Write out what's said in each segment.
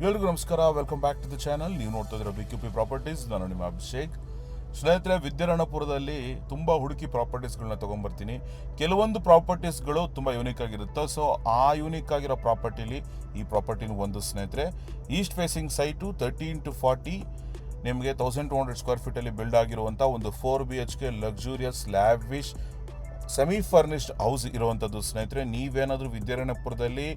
ಎಲ್ರಿಗೂ ನಮಸ್ಕಾರ, welcome back to the channel. ನೀವು ನೋಡ್ತಾ ಇದ್ದೀರಾ BQP ಪ್ರಾಪರ್ಟೀಸ್. ನಾನು ನಿಮ್ಮ ಅಭಿಷೇಕ್. ಸ್ನೇಹಿತರೆ, ವಿದ್ಯಾರಣ್ಯಪುರದಲ್ಲಿ ತುಂಬ ಹುಡುಕಿ ಪ್ರಾಪರ್ಟೀಸ್ಗಳನ್ನ ತೊಗೊಂಬರ್ತೀನಿ. ಕೆಲವೊಂದು ಪ್ರಾಪರ್ಟೀಸ್ಗಳು ತುಂಬ ಯೂನಿಕ್ ಆಗಿರುತ್ತೆ. ಸೊ ಆ ಯೂನಿಕ್ ಆಗಿರೋ ಪ್ರಾಪರ್ಟಿಲಿ ಈ ಪ್ರಾಪರ್ಟಿನೂ ಒಂದು. ಸ್ನೇಹಿತರೆ, ಈಸ್ಟ್ ಫೇಸಿಂಗ್ ಸೈಟು 30x40 ನಿಮಗೆ 1200 ಸ್ಕ್ವೇರ್ ಫೀಟಲ್ಲಿ ಬಿಲ್ಡ್ ಆಗಿರುವಂಥ ಒಂದು 4 BHK luxurious lavish semi furnished house ಇರುವಂಥದ್ದು. ಸ್ನೇಹಿತರೆ, ನೀವೇನಾದರೂ ವಿದ್ಯಾರಣ್ಯಪುರದಲ್ಲಿ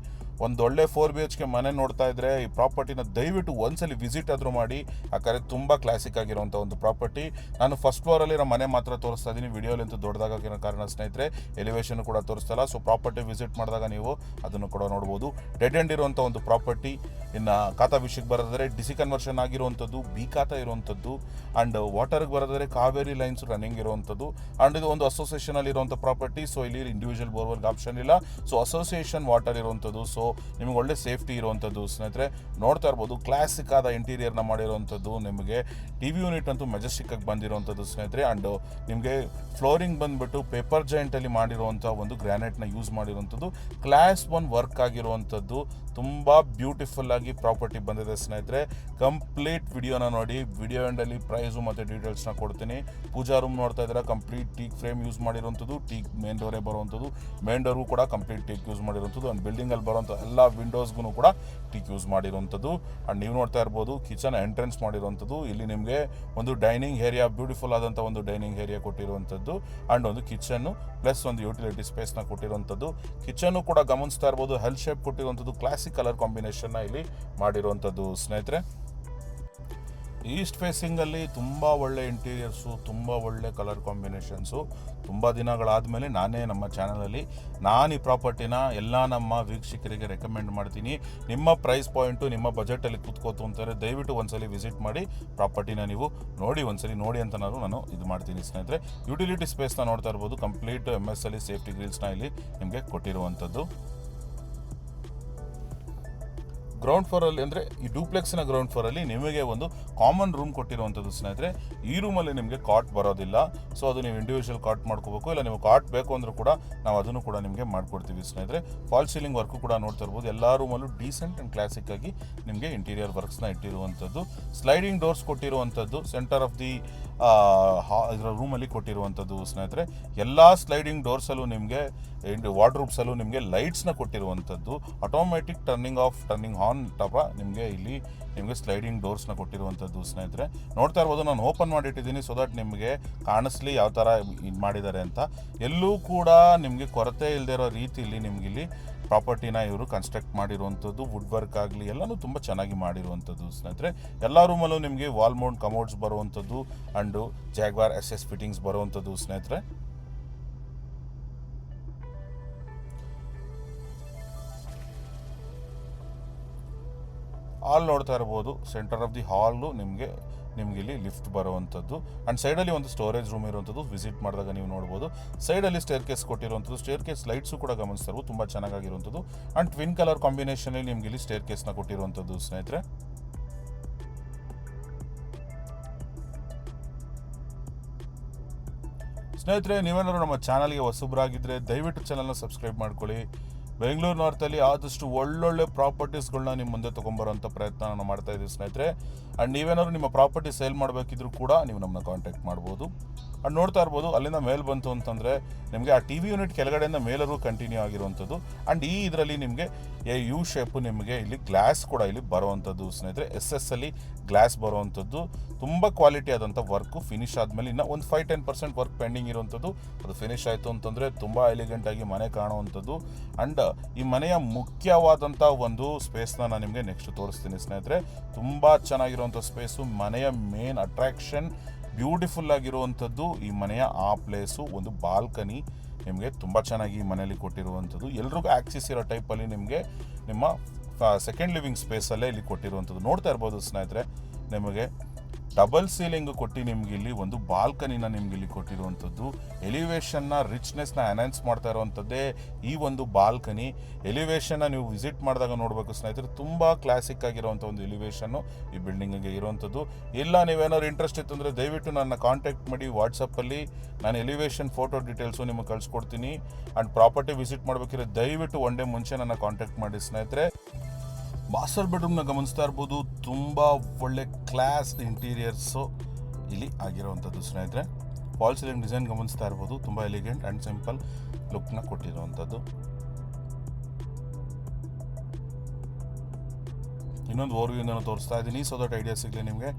ಒಂದೊಳ್ಳೆ 4 BHK ಮನೆ ನೋಡ್ತಾ ಇದ್ರೆ ಈ ಪ್ರಾಪರ್ಟಿನ ದಯವಿಟ್ಟು ಒಂದ್ಸಲಿ ವಿಸಿಟ್ ಆದರೂ ಮಾಡಿ. ಯಾಕಂದರೆ ತುಂಬ ಕ್ಲಾಸಿಕ್ ಆಗಿರುವಂಥ ಒಂದು ಪ್ರಾಪರ್ಟಿ. ನಾನು ಫಸ್ಟ್ ಫ್ಲೋರಲ್ಲಿರೋ ಮನೆ ಮಾತ್ರ ತೋರಿಸ್ತಾ ಇದ್ದೀನಿ, ವಿಡಿಯೋಲಿ ಅಂತೂ ದೊಡ್ಡದಾಗಿರೋ ಕಾರಣ ಸ್ನೇಹಿತರೆ ಎಲಿವೇಶನ್ ಕೂಡ ತೋರಿಸ್ತಲ್ಲ. ಸೊ ಪ್ರಾಪರ್ಟಿ ವಿಸಿಟ್ ಮಾಡಿದಾಗ ನೀವು ಅದನ್ನು ಕೂಡ ನೋಡ್ಬೋದು. ಡೆಡ್ ಎಂಡ್ ಇರುವಂಥ ಒಂದು ಪ್ರಾಪರ್ಟಿ. ಇನ್ನು ಖಾತಾ ವಿಷಯಕ್ಕೆ ಬರೋದಾದರೆ ಡಿಸಿ ಕನ್ವರ್ಷನ್ ಆಗಿರುವಂಥದ್ದು, ಬಿ ಖಾತಾ ಇರುವಂಥದ್ದು, ಆ್ಯಂಡ್ ವಾಟರ್ಗೆ ಬರೋದಾದರೆ ಕಾವೇರಿ ಲೈನ್ಸ್ ರನ್ನಿಂಗ್ ಇರುವಂಥದ್ದು. ಆ್ಯಂಡ್ ಇದು ಒಂದು ಅಸೋಸಿಯೇಷನಲ್ಲಿ ಇರುವಂಥ ಪ್ರಾಪರ್ಟಿ. ಸೊ ಇಲ್ಲಿ ಇಂಡಿವಿಜುವಲ್ ಬೋರ್ವೆಲ್ಗೆ ಆಪ್ಷನ್ ಇಲ್ಲ. ಸೊ ಅಸೋಸಿಯೇಷನ್ ವಾಟರ್ ಇರುವಂಥದ್ದು. ಸೊ ನಿಮಗೆ ಒಳ್ಳೆ ಸೇಫ್ಟಿ ಇರುವಂಥದ್ದು. ಸ್ನೇಹಿತರೆ, ನೋಡ್ತಾ ಇರ್ಬೋದು ಕ್ಲಾಸಿಕ್ ಆದ ಇಂಟೀರಿಯರ್ನ ಮಾಡಿರುವಂಥದ್ದು. ನಿಮಗೆ TV ಯೂನಿಟ್ ಅಂತೂ ಮೆಜೆಸ್ಟಿಕ್ ಆಗಿ ಬಂದಿರುವಂಥದ್ದು ಸ್ನೇಹಿತರೆ. ಆ್ಯಂಡ್ ನಿಮಗೆ ಫ್ಲೋರಿಂಗ್ ಬಂದುಬಿಟ್ಟು ಪೇಪರ್ ಜಾಯಿಂಟಲ್ಲಿ ಮಾಡಿರುವಂಥ ಒಂದು ಗ್ರಾನೈಟ್ನ ಯೂಸ್ ಮಾಡಿರುವಂಥದ್ದು. ಕ್ಲಾಸ್ 1 ವರ್ಕ್ ಆಗಿರುವಂಥದ್ದು. ತುಂಬ ಬ್ಯೂಟಿಫುಲ್ ಆಗಿ ಪ್ರಾಪರ್ಟಿ ಬಂದಿದೆ ಸ್ನೇಹಿತರೆ. ಕಂಪ್ಲೀಟ್ ವಿಡಿಯೋನ ನೋಡಿ. ವಿಡಿಯೋ ಎಂಡಲ್ಲಿ ಪ್ರೈಸು ಮತ್ತು ಡೀಟೇಲ್ಸ್ನ ಕೊಡ್ತೀನಿ. ಪೂಜಾ ರೂಮ್ ನೋಡ್ತಾ ಇದ್ದೀರಾ, ಕಂಪ್ಲೀಟ್ ಟೀಕ್ ಫ್ರೇಮ್ ಯೂಸ್ ಮಾಡಿರುವಂಥದ್ದು. ಟೀಕ್ ಮೇನ್ ಡೋರೇ ಬರುವಂಥದ್ದು. ಮೇನ್ ಡೋರ್ಗೂ ಕೂಡ ಕಂಪ್ಲೀಟ್ ಟೀಕ್ ಯೂಸ್ ಮಾಡಿರುವಂಥದ್ದು. ಆ್ಯಂಡ್ ಬಿಲ್ಡಿಂಗಲ್ಲಿ ಬರುವಂಥ ಎಲ್ಲ ವಿಂಡೋಸ್ಗೂ ಕೂಡ ಟೀಕ್ ಯೂಸ್ ಮಾಡಿರುವಂಥದ್ದು. ಆ್ಯಂಡ್ ನೀವು ನೋಡ್ತಾ ಇರ್ಬೋದು ಕಿಚನ್ ಎಂಟ್ರೆನ್ಸ್ ಮಾಡಿರುವಂಥದ್ದು. ಇಲ್ಲಿ ನಿಮಗೆ ಒಂದು ಡೈನಿಂಗ್ ಏರಿಯಾ, ಬ್ಯೂಟಿಫುಲ್ ಆದಂಥ ಒಂದು ಡೈನಿಂಗ್ ಏರಿಯಾ ಕೊಟ್ಟಿರುವಂಥದ್ದು. ಆ್ಯಂಡ್ ಒಂದು ಕಿಚನ್ನು ಪ್ಲಸ್ ಒಂದು ಯುಟಿಲಿಟಿ ಸ್ಪೇಸ್ನ ಕೊಟ್ಟಿರುವಂಥದ್ದು. ಕಿಚನ್ನು ಕೂಡ ಗಮನಿಸ್ತಾ ಇರ್ಬೋದು, ಹೆಲ್ ಶೇಪ್ ಕೊಟ್ಟಿರುವಂಥದ್ದು. ಕ್ಲಾಸಿಕ್ ಕಲರ್ ಕಾಂಬಿನೇಷನ್ನ ಇಲ್ಲಿ ಮಾಡಿರುವಂಥದ್ದು ಸ್ನೇಹಿತರೆ. ಈಸ್ಟ್ ಫೇಸಿಂಗಲ್ಲಿ ತುಂಬ ಒಳ್ಳೆ ಇಂಟೀರಿಯರ್ಸು, ತುಂಬ ಒಳ್ಳೆ ಕಲರ್ ಕಾಂಬಿನೇಷನ್ಸು. ತುಂಬ ದಿನಗಳಾದಮೇಲೆ ನಾನೇ ನಮ್ಮ ಚಾನಲಲ್ಲಿ ಈ ಪ್ರಾಪರ್ಟಿನ ಎಲ್ಲ ನಮ್ಮ ವೀಕ್ಷಕರಿಗೆ ರೆಕಮೆಂಡ್ ಮಾಡ್ತೀನಿ. ನಿಮ್ಮ ಪ್ರೈಸ್ ಪಾಯಿಂಟು ನಿಮ್ಮ ಬಜೆಟಲ್ಲಿ ಕೂತ್ಕೋತು ಅಂತಾರೆ, ದಯವಿಟ್ಟು ಒಂದ್ಸಲಿ ವಿಸಿಟ್ ಮಾಡಿ ಪ್ರಾಪರ್ಟಿನ ನೀವು ಒಂದ್ಸಲಿ ನೋಡಿ ಅಂತ ನಾನು ಇದು ಮಾಡ್ತೀನಿ ಸ್ನೇಹಿತರೆ. ಯುಟಿಲಿಟಿ ಸ್ಪೇಸ್ನ ನೋಡ್ತಾ ಇರ್ಬೋದು. ಕಂಪ್ಲೀಟ್ MS ಅಲ್ಲಿ ಸೇಫ್ಟಿ ಗ್ರಿಲ್ಸ್ನ ಇಲ್ಲಿ ನಿಮಗೆ ಕೊಟ್ಟಿರುವಂಥದ್ದು. ಗ್ರೌಂಡ್ ಫ್ಲೋರಲ್ಲಿ ಅಂದರೆ ಈ ಡೂಪ್ಲೆಕ್ಸ್ನ ಗ್ರೌಂಡ್ ಫ್ಲೋರಲ್ಲಿ ನಿಮಗೆ ಒಂದು ಕಾಮನ್ ರೂಮ್ ಕೊಟ್ಟಿರುವಂಥದ್ದು ಸ್ನೇಹಿತರೆ. ಈ ರೂಮಲ್ಲಿ ನಿಮಗೆ ಕಾಟ್ ಬರೋದಿಲ್ಲ. ಸೊ ಅದು ನೀವು ಇಂಡಿವಿಜುವಲ್ ಕಾಟ್ ಮಾಡ್ಕೋಬೇಕು. ಇಲ್ಲ ನೀವು ಕಾಟ್ ಬೇಕು ಅಂದರೂ ಕೂಡ ನಾವು ಅದನ್ನು ಕೂಡ ನಿಮಗೆ ಮಾಡಿಕೊಡ್ತೀವಿ ಸ್ನೇಹಿತರೆ. ಫಾಲ್ ಸೀಲಿಂಗ್ ವರ್ಕು ಕೂಡ ನೋಡ್ತಾ ಇರ್ಬೋದು. ಎಲ್ಲ ರೂಮಲ್ಲೂ ಡೀಸೆಂಟ್ ಆ್ಯಂಡ್ ಕ್ಲಾಸಿಕ್ ಆಗಿ ನಿಮಗೆ ಇಂಟೀರಿಯರ್ ವರ್ಕ್ಸ್ನ ಇಟ್ಟಿರುವಂಥದ್ದು. ಸ್ಲೈಡಿಂಗ್ ಡೋರ್ಸ್ ಕೊಟ್ಟಿರುವಂಥದ್ದು. ಸೆಂಟರ್ ಆಫ್ ದಿ ಇದರ ರೂಮಲ್ಲಿ ಕೊಟ್ಟಿರುವಂಥದ್ದು ಸ್ನೇಹಿತರೆ. ಎಲ್ಲ ಸ್ಲೈಡಿಂಗ್ ಡೋರ್ಸಲ್ಲೂ ನಿಮಗೆ ವಾರ್ಡ್ರೂಬ್ಸಲ್ಲೂ ನಿಮಗೆ ಲೈಟ್ಸ್ನ ಕೊಟ್ಟಿರುವಂಥದ್ದು. Automatic turning off turning on ಟಪ ನಿಮಗೆ ಸ್ಲೈಡಿಂಗ್ ಡೋರ್ಸ್ನ ಕೊಟ್ಟಿರುವಂಥದ್ದು ಸ್ನೇಹಿತರೆ. ನೋಡ್ತಾ ಇರ್ಬೋದು, ನಾನು ಓಪನ್ ಮಾಡಿಟ್ಟಿದ್ದೀನಿ ಸೊ ದಟ್ ನಿಮಗೆ ಕಾಣಿಸ್ಲಿ ಯಾವ ಥರ ಇದು ಮಾಡಿದ್ದಾರೆ ಅಂತ. ಎಲ್ಲೂ ಕೂಡ ನಿಮಗೆ ಕೊರತೆ ಇಲ್ಲದೆ ಇರೋ ರೀತಿಯಲ್ಲಿ ನಿಮಗಿಲ್ಲಿ ಪ್ರಾಪರ್ಟಿನ ಇವರು ಕನ್ಸ್ಟ್ರಕ್ಟ್ ಮಾಡಿರುವಂಥದ್ದು. ವುಡ್ ವರ್ಕ್ ಆಗಲಿ ಎಲ್ಲನೂ ತುಂಬ ಚೆನ್ನಾಗಿ ಮಾಡಿರುವಂಥದ್ದು ಸ್ನೇಹಿತರೆ. ಎಲ್ಲ ರೂಮಲ್ಲೂ ನಿಮಗೆ ವಾಲ್ ಮೌಂಟ್ ಕಮೋಡ್ಸ್ ಬರುವಂಥದ್ದು ಆ್ಯಂಡು ಜಾಗ್ವಾರ್ SS ಫಿಟ್ಟಿಂಗ್ಸ್ ಬರುವಂಥದ್ದು ಸ್ನೇಹಿತರೆ. ಹಾಲ್ ನೋಡ್ತಾ ಇರ್ಬೋದು. ಸೆಂಟರ್ ಆಫ್ ದಿ ಹಾಲು ನಿಮಗೆ ಇಲ್ಲಿ ಲಿಫ್ಟ್ ಬರುವಂಥದ್ದು. ಆ್ಯಂಡ್ ಸೈಡಲ್ಲಿ ಒಂದು ಸ್ಟೋರೇಜ್ ರೂಮ್ ಇರುವಂಥದ್ದು. ವಿಸಿಟ್ ಮಾಡಿದಾಗ ನೀವು ನೋಡ್ಬೋದು. ಸೈಡಲ್ಲಿ ಸ್ಟೇರ್ ಕೇಸ್ ಕೊಟ್ಟಿರುವಂಥದ್ದು. ಸ್ಟೇರ್ ಕೇಸ್ ಲೈಟ್ಸು ಕೂಡ ಗಮನಿಸ್ತಾ ಇರ್ಬೋದು, ತುಂಬ ಚೆನ್ನಾಗಿರುವಂಥದ್ದು. ಆ್ಯಂಡ್ ಟ್ವಿನ್ ಕಲರ್ ಕಾಂಬಿನೇಷನಲ್ಲಿ ನಿಮ್ಗೆ ಇಲ್ಲಿ ಸ್ಟೇರ್ ಕೇಸ್ನ ಕೊಟ್ಟಿರುವಂಥದ್ದು ಸ್ನೇಹಿತರೆ. ನೀವೇನಾದ್ರು ನಮ್ಮ ಚಾನಲ್ಗೆ ಹೊಸಬ್ರಾಗಿದ್ದರೆ ದಯವಿಟ್ಟು ಚಾನಲ್ನ ಸಬ್ಸ್ಕ್ರೈಬ್ ಮಾಡ್ಕೊಳ್ಳಿ. ಬೆಂಗಳೂರು ನಾರ್ತಲ್ಲಿ ಆದಷ್ಟು ಒಳ್ಳೊಳ್ಳೆ ಪ್ರಾಪರ್ಟೀಸ್ಗಳನ್ನ ನಿಮ್ಮ ಮುಂದೆ ತೊಗೊಂಬರೋಂಥ ಪ್ರಯತ್ನ ನಾನು ಮಾಡ್ತಾ ಇದ್ದೀವಿ ಸ್ನೇಹಿತರೆ. ಆ್ಯಂಡ್ ನೀವೇನಾದ್ರು ನಿಮ್ಮ ಪ್ರಾಪರ್ಟಿ ಸೇಲ್ ಮಾಡಬೇಕಿದ್ರೂ ಕೂಡ ನೀವು ನಮ್ಮನ್ನ ಕಾಂಟ್ಯಾಕ್ಟ್ ಮಾಡ್ಬೋದು. ಆ್ಯಂಡ್ ನೋಡ್ತಾ ಇರ್ಬೋದು, ಅಲ್ಲಿಂದ ಮೇಲ್ ಬಂತು ಅಂತಂದರೆ ನಿಮಗೆ ಆ TV ಯೂನಿಟ್ ಕೆಳಗಡೆಯಿಂದ ಮೇಲರೂ ಕಂಟಿನ್ಯೂ ಆಗಿರುವಂಥದ್ದು. ಆ್ಯಂಡ್ ಈ ಇದರಲ್ಲಿ ನಿಮಗೆ U ಶೇಪು ನಿಮಗೆ ಇಲ್ಲಿ ಗ್ಲಾಸ್ ಕೂಡ ಇಲ್ಲಿ ಬರುವಂಥದ್ದು ಸ್ನೇಹಿತರೆ. SS ಅಲ್ಲಿ ಗ್ಲಾಸ್ ಬರುವಂಥದ್ದು. ತುಂಬ ಕ್ವಾಲಿಟಿ ಆದಂಥ ವರ್ಕು. ಫಿನಿಶ್ ಆದಮೇಲೆ ಇನ್ನೂ ಒಂದು 5-10% ವರ್ಕ್ ಪೆಂಡಿಂಗ್ ಇರುವಂಥದ್ದು. ಅದು ಫಿನಿಶ್ ಆಯಿತು ಅಂತಂದರೆ ತುಂಬ ಎಲಿಗೆಂಟಾಗಿ ಮನೆ ಕಾಣುವಂಥದ್ದು. ಆ್ಯಂಡ್ ಈ ಮನೆಯ ಮುಖ್ಯವಾದಂಥ ಒಂದು ಸ್ಪೇಸ್ನ ನಾನು ನಿಮಗೆ ನೆಕ್ಸ್ಟ್ ತೋರಿಸ್ತೀನಿ ಸ್ನೇಹಿತರೆ. ತುಂಬ ಚೆನ್ನಾಗಿರುವಂಥ ಸ್ಪೇಸು. ಮನೆಯ ಮೇನ್ ಅಟ್ರಾಕ್ಷನ್ ಬ್ಯೂಟಿಫುಲ್ ಆಗಿರುವಂಥದ್ದು ಈ ಮನೆಯ ಆ ಪ್ಲೇಸು. ಒಂದು ಬಾಲ್ಕನಿ ನಿಮಗೆ ತುಂಬ ಚೆನ್ನಾಗಿ ಈ ಮನೆಯಲ್ಲಿ ಕೊಟ್ಟಿರುವಂಥದ್ದು. ಎಲ್ರಿಗೂ ಆಕ್ಸಿಸ್ ಇರೋ ಟೈಪಲ್ಲಿ ನಿಮಗೆ ನಿಮ್ಮ ಸೆಕೆಂಡ್ ಲಿವಿಂಗ್ ಸ್ಪೇಸಲ್ಲೇ ಇಲ್ಲಿ ಕೊಟ್ಟಿರುವಂಥದ್ದು. ನೋಡ್ತಾ ಇರ್ಬೋದು ಸ್ನೇಹಿತರೆ, ನಿಮಗೆ ಡಬಲ್ ಸೀಲಿಂಗ್ ಕೊಟ್ಟು ನಿಮ್ಗೆ ಇಲ್ಲಿ ಒಂದು ಬಾಲ್ಕನಿನ ನಿಮ್ಗೆ ಇಲ್ಲಿ ಕೊಟ್ಟಿರುವಂಥದ್ದು. ಎಲಿವೇಶನ್ನ ರಿಚ್ನೆಸ್ನ ಎನ್ಹಾನ್ಸ್ ಮಾಡ್ತಾ ಇರುವಂಥದ್ದೇ ಈ ಒಂದು ಬಾಲ್ಕನಿ. ಎಲಿವೇಶನ್ನ ನೀವು ವಿಸಿಟ್ ಮಾಡಿದಾಗ ನೋಡಬೇಕು ಸ್ನೇಹಿತರೆ, ತುಂಬ ಕ್ಲಾಸಿಕ್ ಆಗಿರುವಂಥ ಒಂದು ಎಲಿವೇಶನ್ನು ಈ ಬಿಲ್ಡಿಂಗಿಗೆ ಇರುವಂಥದ್ದು. ಇಲ್ಲ ನೀವೇನಾದ್ರು ಇಂಟ್ರೆಸ್ಟ್ ಇತ್ತು ಅಂದರೆ ದಯವಿಟ್ಟು ನನ್ನ ಕಾಂಟ್ಯಾಕ್ಟ್ ಮಾಡಿ. ವಾಟ್ಸಪ್ಪಲ್ಲಿ ನಾನು ಎಲಿವೇಶನ್ ಫೋಟೋ ಡೀಟೇಲ್ಸು ನಿಮಗೆ ಕಳಿಸ್ಕೊಡ್ತೀನಿ. ಆ್ಯಂಡ್ ಪ್ರಾಪರ್ಟಿ ವಿಸಿಟ್ ಮಾಡಬೇಕಿದ್ರೆ ದಯವಿಟ್ಟು ಒನ್ ಡೇ ಮುಂಚೆ ನನ್ನ ಕಾಂಟ್ಯಾಕ್ಟ್ ಮಾಡಿ ಸ್ನೇಹಿತರೆ. ಮಾಸ್ಟರ್ ಬೆಡ್ರೂಮ್ನ ಗಮನಿಸ್ತಾ ಇರ್ಬೋದು. ತುಂಬ ಒಳ್ಳೆ ಕ್ಲಾಸ್ ಇಂಟೀರಿಯರ್ಸು ಇಲ್ಲಿ ಆಗಿರುವಂಥದ್ದು ಸ್ನೇಹಿತರೆ. ಫಾಲ್ ಸೀಲಿಂಗ್ ಡಿಸೈನ್ ಗಮನಿಸ್ತಾ ಇರ್ಬೋದು. ತುಂಬ ಎಲಿಗೆಂಟ್ ಆ್ಯಂಡ್ ಸಿಂಪಲ್ ಲುಕ್ನ ಕೊಟ್ಟಿರುವಂಥದ್ದು. ಇನ್ನೊಂದು ಓವರ್ವ್ಯೂನ ತೋರಿಸ್ತಾ ಇದ್ದೀನಿ ಸೊ ದಟ್ ಐಡಿಯಾ ಸಿಗಲಿ ನಿಮಗೆ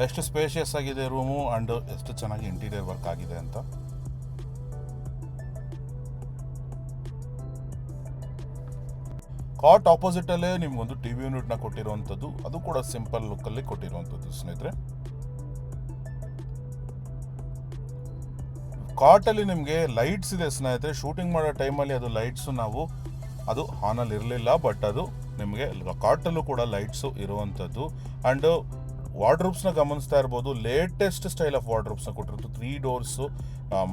ಎಷ್ಟು ಸ್ಪೇಷಿಯಸ್ ಆಗಿದೆ ರೂಮು ಆ್ಯಂಡ್ ಎಷ್ಟು ಚೆನ್ನಾಗಿ ಇಂಟೀರಿಯರ್ ವರ್ಕ್ ಆಗಿದೆ ಅಂತ. ಕಾಟ್ ಆಪೋಸಿಟಲ್ಲೇ ನಿಮ್ಗೊಂದು ಟಿ ವಿ ಯೂನಿಟ್ನ ಕೊಟ್ಟಿರುವಂಥದ್ದು. ಅದು ಕೂಡ ಸಿಂಪಲ್ ಲುಕ್ಕಲ್ಲಿ ಕೊಟ್ಟಿರುವಂಥದ್ದು ಸ್ನೇಹಿತರೆ. ಕಾಟಲ್ಲಿ ನಿಮಗೆ ಲೈಟ್ಸ್ ಇದೆ ಸ್ನೇಹಿತರೆ. ಶೂಟಿಂಗ್ ಮಾಡೋ ಟೈಮಲ್ಲಿ ಅದು ಲೈಟ್ಸು ಅದು ಆನಲ್ಲಿ ಇರಲಿಲ್ಲ, ಬಟ್ ಅದು ನಿಮಗೆ ಕಾಟಲ್ಲೂ ಕೂಡ ಲೈಟ್ಸು ಇರುವಂಥದ್ದು. ಆ್ಯಂಡ್ ವಾರ್ಡ್ರೂಬ್ಸ್ನ ಗಮನಿಸ್ತಾ ಇರ್ಬೋದು. ಲೇಟೆಸ್ಟ್ ಸ್ಟೈಲ್ ಆಫ್ ವಾರ್ಡ್ರೂಬ್ಸ್ನ ಕೊಟ್ಟಿರೋದು 3 ಡೋರ್ಸು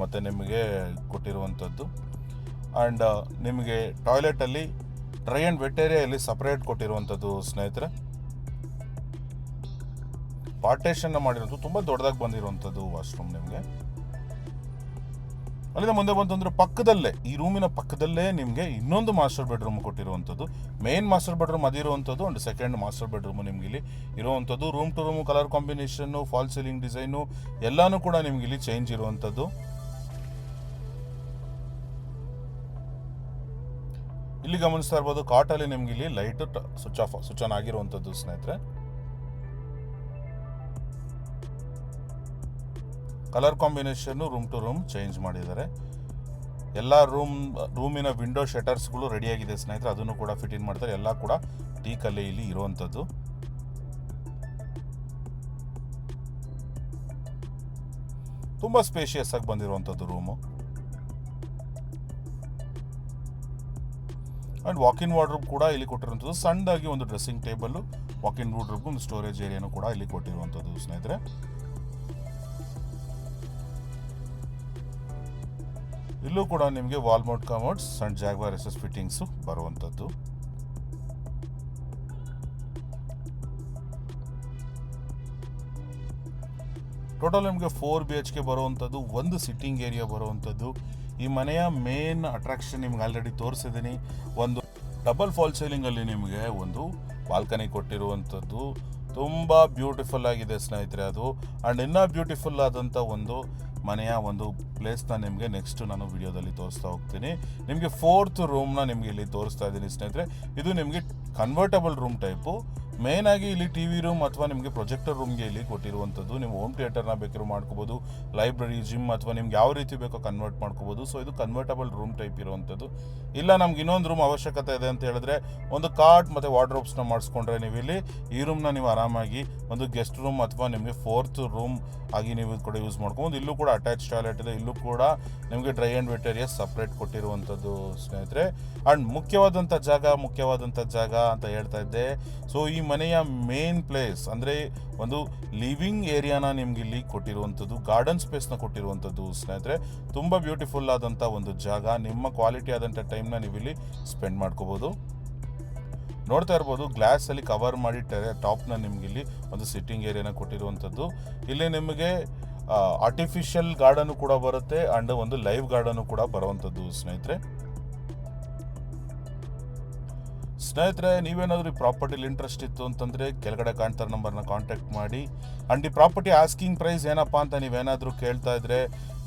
ಮತ್ತು ನಿಮಗೆ ಕೊಟ್ಟಿರುವಂಥದ್ದು. ಆ್ಯಂಡ್ ನಿಮಗೆ ಟಾಯ್ಲೆಟಲ್ಲಿ ಡ್ರೈ ಆ್ಯಂಡ್ ವೆಟ್ ಏರಿಯಾ ಇಲ್ಲಿ ಸಪ್ರೇಟ್ ಕೊಟ್ಟಿರುವಂಥದ್ದು ಸ್ನೇಹಿತರೆ. ಪಾರ್ಟೇಷನ್ನ ಮಾಡಿರೋದು ತುಂಬ ದೊಡ್ಡದಾಗಿ ಬಂದಿರುವಂಥದ್ದು ವಾಶ್ರೂಮ್ ನಿಮಗೆ. ಅಲ್ಲಿಂದ ಮುಂದೆ ಬಂತಂದ್ರೆ ಪಕ್ಕದಲ್ಲೇ, ಈ ರೂಮಿನ ಪಕ್ಕದಲ್ಲೇ ನಿಮಗೆ ಇನ್ನೊಂದು ಮಾಸ್ಟರ್ ಬೆಡ್ರೂಮ್ ಕೊಟ್ಟಿರುವಂಥದ್ದು. ಮೇನ್ ಮಾಸ್ಟರ್ ಬೆಡ್ರೂಮ್ ಅದಿರುವಂಥದ್ದು ಆ್ಯಂಡ್ ಸೆಕೆಂಡ್ ಮಾಸ್ಟರ್ ಬೆಡ್ರೂಮ್ ನಿಮ್ಗೆ ಇಲ್ಲಿ ಇರುವಂಥದ್ದು. Room to room colour combination, fall ceiling design ಎಲ್ಲನೂ ಕೂಡ ನಿಮ್ಗೆ ಇಲ್ಲಿ ಚೇಂಜ್ ಇರುವಂಥದ್ದು. ಇಲ್ಲಿ ಗಮನಿಸ್ತಾ ಇರ್ಬೋದು ಕಾಟಲ್ಲಿ ನಿಮ್ಗೆ ಇಲ್ಲಿ ಲೈಟ್ ಸ್ವಿಚ್ ಆನ್ ಆಗಿರುವಂಥದ್ದು ಸ್ನೇಹಿತರೆ. Colour combination room to room change ಮಾಡಿದ್ದಾರೆ. ಎಲ್ಲ ರೂಮಿನ ವಿಂಡೋ ಶಟರ್ಸ್ಗಳು ರೆಡಿಯಾಗಿದೆ ಸ್ನೇಹಿತರೆ. ಅದನ್ನು ಕೂಡ ಫಿಟ್ ಇನ್ ಮಾಡ್ತಾರೆ. ಎಲ್ಲ ಕೂಡ ಟೀಕಲ್ಲೇ ಇಲ್ಲಿ ಇರುವಂಥದ್ದು. ತುಂಬ ಸ್ಪೇಷಿಯಸ್ ಆಗಿ ಬಂದಿರುವಂಥದ್ದು ರೂಮು. ಆ್ಯಂಡ್ ವಾಕಿನ್ ವಾರ್ಡ್ರೂಮ್ ಕೂಡ ಇಲ್ಲಿ ಕೊಟ್ಟಿರುವಂಥದ್ದು. ಸಣ್ಣದಾಗಿ ಒಂದು ಡ್ರೆಸ್ಸಿಂಗ್ ಟೇಬಲ್, ವಾಕಿನ್ ವಾರ್ಡ್ರೂಮ್, ಒಂದು ಸ್ಟೋರೇಜ್ ಏರಿಯಾನು ಕೂಡ ಇಲ್ಲಿ ಕೊಟ್ಟಿರುವಂಥದ್ದು ಸ್ನೇಹಿತರೆ. ಇಲ್ಲೂ ಕೂಡ ನಿಮಗೆ wall Mount commodes and Jaguar SS fittings ಬರುವಂಥದ್ದು. ಟೋಟಲ್ ನಿಮಗೆ 4 BHK ಬರುವಂಥದ್ದು, ಒಂದು ಸಿಟ್ಟಿಂಗ್ ಏರಿಯಾ ಬರುವಂಥದ್ದು. ಈ ಮನೆಯ ಮೇನ್ ಅಟ್ರಾಕ್ಷನ್ ನಿಮ್ಗೆ ಆಲ್ರೆಡಿ ತೋರಿಸಿದ್ದೀನಿ. ಒಂದು ಡಬಲ್ ಫಾಲ್ ಸೀಲಿಂಗಲ್ಲಿ ನಿಮಗೆ ಒಂದು ಬಾಲ್ಕನಿ ಕೊಟ್ಟಿರುವಂಥದ್ದು. ತುಂಬ ಬ್ಯೂಟಿಫುಲ್ ಆಗಿದೆ ಸ್ನೇಹಿತರೆ ಅದು. ಆ್ಯಂಡ್ ಇನ್ನೂ ಬ್ಯೂಟಿಫುಲ್ ಆದಂಥ ಒಂದು ಮನೆಯ ಒಂದು ಪ್ಲೇಸ್ನ ನಿಮಗೆ ನೆಕ್ಸ್ಟ್ ನಾನು ವಿಡಿಯೋದಲ್ಲಿ ತೋರಿಸ್ತಾ ಹೋಗ್ತೀನಿ. ನಿಮಗೆ 4th ರೂಮ್ನ ನಿಮಗೆ ಇಲ್ಲಿ ತೋರಿಸ್ತಾ ಇದ್ದೀನಿ ಸ್ನೇಹಿತರೆ. ಇದು ನಿಮಗೆ ಕನ್ವರ್ಟಬಲ್ ರೂಮ್ ಟೈಪು. ಮೇನ್ ಆಗಿ ಇಲ್ಲಿ TV ರೂಮ್ ಅಥವಾ ನಿಮಗೆ ಪ್ರೊಜೆಕ್ಟರ್ ರೂಮ್ಗೆ ಇಲ್ಲಿ ಕೊಟ್ಟಿರುವಂಥದ್ದು. ನೀವು ಹೋಮ್ ಥಿಯೇಟರ್ನ ಬೇಕಾದ್ರೂ ಮಾಡ್ಕೋಬೋದು, ಲೈಬ್ರರಿ, ಜಿಮ್ ಅಥವಾ ನಿಮ್ಗೆ ಯಾವ ರೀತಿ ಬೇಕೋ ಕನ್ವರ್ಟ್ ಮಾಡ್ಕೋಬೋದು. ಸೊ ಇದು ಕನ್ವರ್ಟಬಲ್ ರೂಮ್ ಟೈಪ್ ಇರುವಂಥದ್ದು. ಇಲ್ಲ ನಮ್ಗೆ ಇನ್ನೊಂದು ರೂಮ್ ಅವಶ್ಯಕತೆ ಇದೆ ಅಂತ ಹೇಳಿದ್ರೆ ಒಂದು ಕಾರ್ಟ್ ಮತ್ತು ವಾರ್ಡ್ರೋಬ್ಸ್ನ ಮಾಡಿಸ್ಕೊಂಡ್ರೆ ನೀವು ಇಲ್ಲಿ ಈ ರೂಮ್ನ ನೀವು ಆರಾಮಾಗಿ ಒಂದು ಗೆಸ್ಟ್ ರೂಮ್ ಅಥವಾ ನಿಮಗೆ 4th ರೂಮ್ ಆಗಿ ನೀವು ಕೂಡ ಯೂಸ್ ಮಾಡ್ಕೊಬೋದು. ಇಲ್ಲೂ ಕೂಡ ಅಟ್ಯಾಚ್ ಟಾಯ್ಲೆಟ್ ಇದೆ. ಇಲ್ಲೂ ಕೂಡ ನಿಮಗೆ dry and wet area separate ಕೊಟ್ಟಿರುವಂಥದ್ದು ಸ್ನೇಹಿತರೆ. ಆ್ಯಂಡ್ ಮುಖ್ಯವಾದಂಥ ಜಾಗ ಅಂತ ಹೇಳ್ತಾ ಇದ್ದೆ. ಸೊ ಈ ಮನೆಯ ಮೇನ್ ಪ್ಲೇಸ್ ಅಂದರೆ ಒಂದು ಲಿವಿಂಗ್ ಏರಿಯಾನ ನಿಮ್ಗೆ ಇಲ್ಲಿ ಕೊಟ್ಟಿರುವಂಥದ್ದು, ಗಾರ್ಡನ್ ಸ್ಪೇಸ್ನ ಕೊಟ್ಟಿರುವಂಥದ್ದು ಸ್ನೇಹಿತರೆ. ತುಂಬ ಬ್ಯೂಟಿಫುಲ್ ಆದಂಥ ಒಂದು ಜಾಗ. ನಿಮ್ಮ ಕ್ವಾಲಿಟಿ ಆದಂಥ ಟೈಮ್ನ ನೀವು ಇಲ್ಲಿ ಸ್ಪೆಂಡ್ ಮಾಡ್ಕೋಬೋದು. ನೋಡ್ತಾ ಇರ್ಬೋದು ಗ್ಲಾಸಲ್ಲಿ ಕವರ್ ಮಾಡಿ ಟಾಪ್ನ ನಿಮ್ಗೆ ಇಲ್ಲಿ ಒಂದು ಸಿಟ್ಟಿಂಗ್ ಏರಿಯಾನ ಕೊಟ್ಟಿರುವಂಥದ್ದು. ಇಲ್ಲಿ ನಿಮಗೆ ಆರ್ಟಿಫಿಷಿಯಲ್ ಗಾರ್ಡನು ಕೂಡ ಬರುತ್ತೆ ಆ್ಯಂಡ್ ಒಂದು ಲೈವ್ ಗಾರ್ಡನು ಕೂಡ ಬರುವಂಥದ್ದು ಸ್ನೇಹಿತರೆ. ನೀವೇನಾದರೂ ಈ ಪ್ರಾಪರ್ಟಿಲಿ ಇಂಟ್ರೆಸ್ಟ್ ಇತ್ತು ಅಂತಂದರೆ ಕೆಳಗಡೆ ಕಾಣ್ತಾರೆ ನಂಬರ್ನ ಕಾಂಟ್ಯಾಕ್ಟ್ ಮಾಡಿ. ಆ್ಯಂಡ್ ಈ ಪ್ರಾಪರ್ಟಿ ಆಸ್ಕಿಂಗ್ ಪ್ರೈಸ್ ಏನಪ್ಪ ಅಂತ ನೀವೇನಾದರೂ ಕೇಳ್ತಾ ಇದ್ರೆ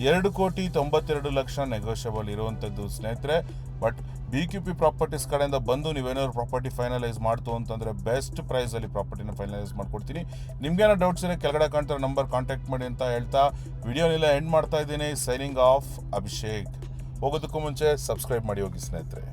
2,92,00,000 ನೆಗೋಷಿಯಬಲ್ ಇರುವಂಥದ್ದು ಸ್ನೇಹಿತರೆ. ಬಟ್ BQP ಪ್ರಾಪರ್ಟೀಸ್ ಕಡೆಯಿಂದ ಬಂದು ನೀವೇನಾದ್ರು ಪ್ರಾಪರ್ಟಿ ಫೈನಲೈಸ್ ಮಾಡ್ತು ಅಂತಂದರೆ ಬೆಸ್ಟ್ ಪ್ರೈಸಲ್ಲಿ ಪ್ರಾಪರ್ಟಿನ ಫೈನಲೈಸ್ ಮಾಡ್ಕೊಡ್ತೀನಿ. ನಿಮ್ಗೇನೋ ಡೌಟ್ಸ್ ಇದೆ ಕೆಳಗಡೆ ಕಾಣ್ತಾರೆ ನಂಬರ್ ಕಾಂಟ್ಯಾಕ್ಟ್ ಮಾಡಿ ಅಂತ ಹೇಳ್ತಾ ವಿಡಿಯೋನೆಲ್ಲ ಎಂಡ್ ಮಾಡ್ತಾ ಇದ್ದೀನಿ. Signing off, Abhishek. ಹೋಗೋದಕ್ಕೂ ಮುಂಚೆ ಸಬ್ಸ್ಕ್ರೈಬ್ ಮಾಡಿ ಹೋಗಿ ಸ್ನೇಹಿತರೆ.